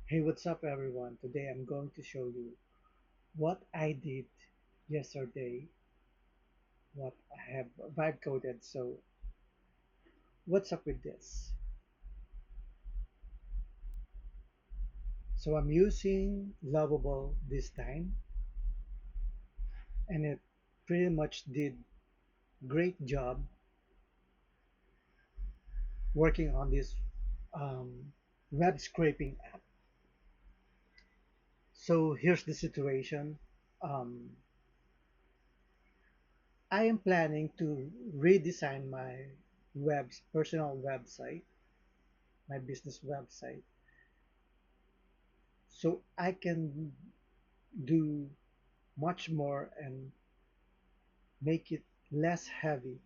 Hey, what's up, everyone? Today I'm going to show you what I did yesterday, what I have vibe coded. So, what's up with this? So, I'm using Lovable this time, and it pretty much did great job working on this um, web scraping app. So, here's the situation. Um, I am planning to redesign my personal website, my business website so I can do much more and make it less heavy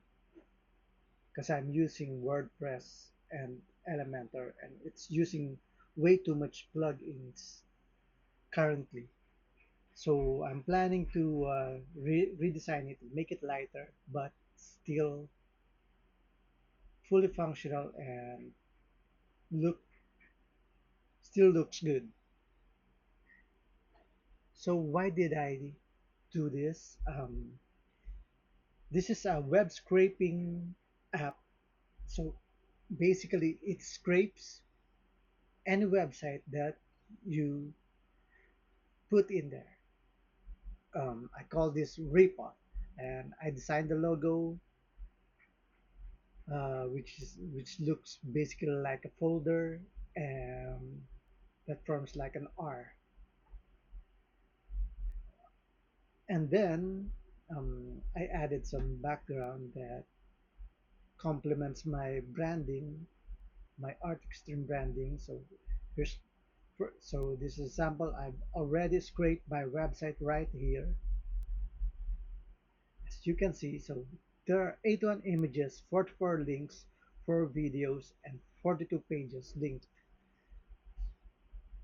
because I'm using WordPress and Elementor and it's using way too much plugins currently. So I'm planning to redesign it, make it lighter, but still fully functional and look still looks good. So why did I do this? This is a web scraping app. So basically, it scrapes any website that you put in there. I call this repot, and I designed the logo, which looks basically like a folder, and that forms like an R. And then I added some background that complements my branding, my art extreme branding. So here's so this is a sample. I've already scraped my website right here. As you can see, so there are 81 images, 44 links, 4 videos, and 42 pages linked.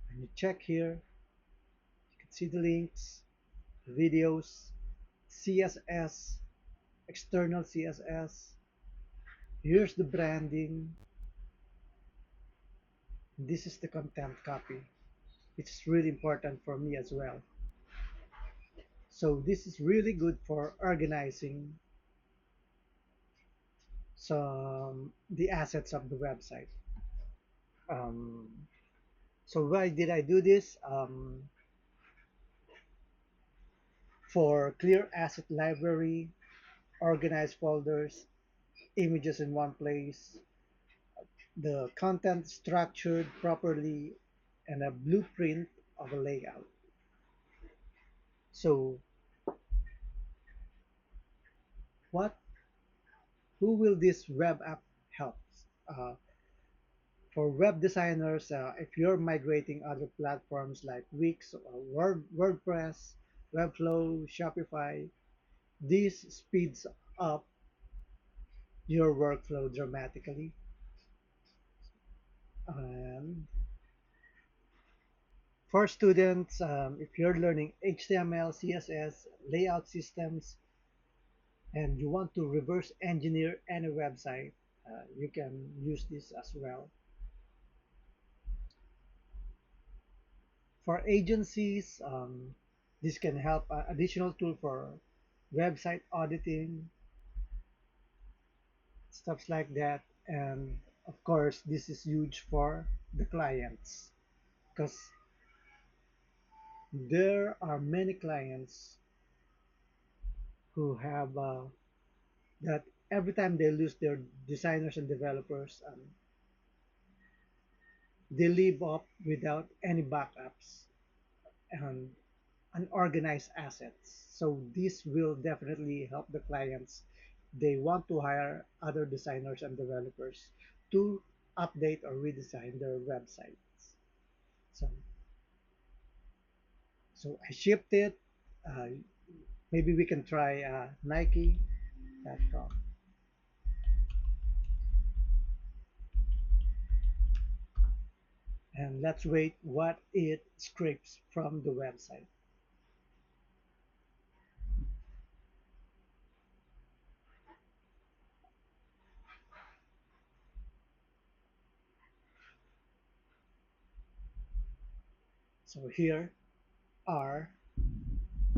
When you check here, you can see the links, videos, CSS, external CSS. Here's the branding. This is the content copy. It's really important for me as well. So this is really good for organizing some the assets of the website. Um, so why did I do this? For clear asset library, organized folders, images in one place, the content structured properly, and a blueprint of a layout. So what who will this web app help? Uh, for web designers, if you're migrating other platforms like Wix or WordPress, Webflow, Shopify, this speeds up your workflow dramatically. And for students, if you're learning HTML, CSS, layout systems, and you want to reverse engineer any website, you can use this as well. For agencies, this can help additional tool for website auditing, stuff like that. And of course, this is huge for the clients because there are many clients who have that every time they lose their designers and developers, they leave up without any backups and unorganized assets. So this will definitely help the clients. They want to hire other designers and developers to update or redesign their websites. So, so I shipped it. Uh, Maybe we can try Nike.com. And let's wait what it scrapes from the website. So here are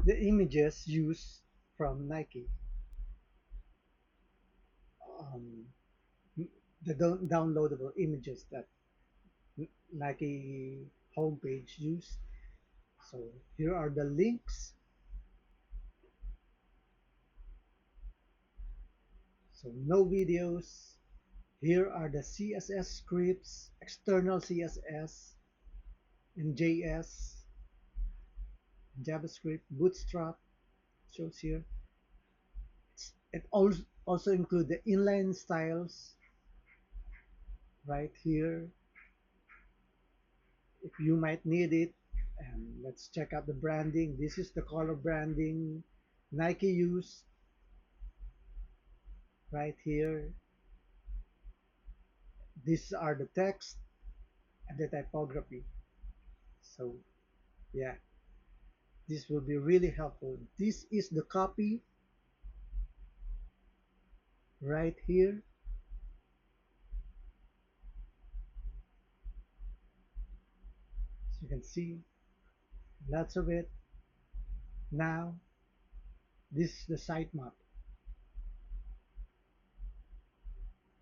the images used from Nike. Um, the downloadable images that Nike homepage used. So here are the links. So no videos. Here are the CSS scripts, external CSS in JS, JavaScript, Bootstrap shows here. It also include the inline styles right here if you might need it. And let's check out the branding. This is the color branding Nike use right here. These are the text and the typography. So yeah, this will be really helpful. This is the copy right here. So you can see lots of it. Now, this is the sitemap.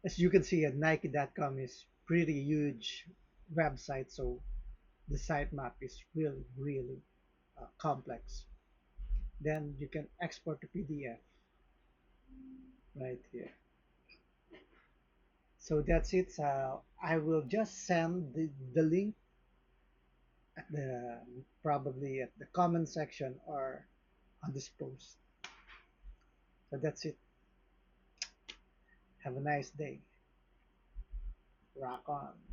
As you can see, at Nike.com is pretty huge website, so the sitemap is really, really complex. Then you can export to PDF right here. So that's it. I will just send the link at the probably at the comment section or on this post. So that's it. Have a nice day. Rock on.